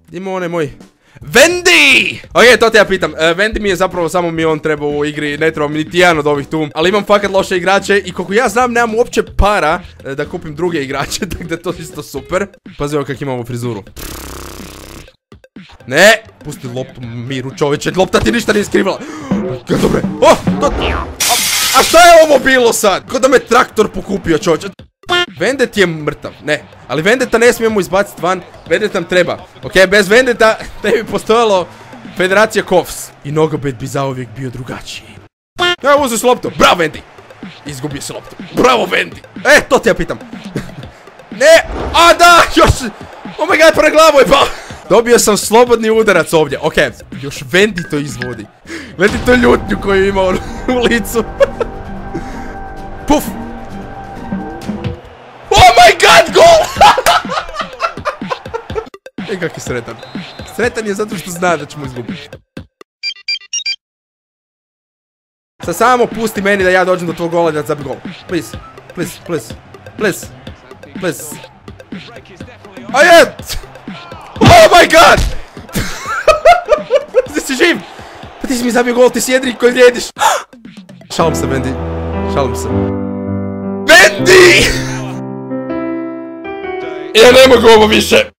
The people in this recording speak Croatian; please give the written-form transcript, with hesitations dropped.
Gdje mi onaj moj Wendy! Ok, to te ja pitam, Wendy mi je zapravo samo mi on treba u igri, ne treba mi niti jedan od ovih tu. Ali imam fakat loše igrače i koliko ja znam nemam uopće para da kupim druge igrače, tako da je to isto super. Pazi ovo kak imam ovu frizuru. Ne! Pusti loptu miru čovječe, lopta ti ništa nije skrivala. Dobre, a šta je ovo bilo sad? Ko da me traktor pokupio čovječe. Vendet je mrtav, ne, ali Vendeta ne smijemo izbaciti van, Vendet nam treba. Ok, bez Vendeta ne bi postojalo Federacija Kovs. I nogomet bi zauvijek bio drugačiji. Evo uzeš loptu, bravo Vendi! Izgubio se loptu, bravo Vendi! To te ja pitam. Ne, a da, još, oh my god, pre glavu je pao. Dobio sam slobodni udarac ovdje, ok, još Vendi to izvodi. Vendi to ljutnju koju ima u licu. Puf! Oh my god, gol! Kak je sretan. Sretan je zato što zna da ćemo izgubiti. Sad samo pusti meni da ja dođem do tvog gola i da zabij gol. Please, please, please, please, please. A je! Oh my god! Ti si živ! Pa ti si mi zabio gol, ti si jedini koji vrijediš. Šalim se, Vendi. Šalim se. Vendi! Ja ne mogu ovo više!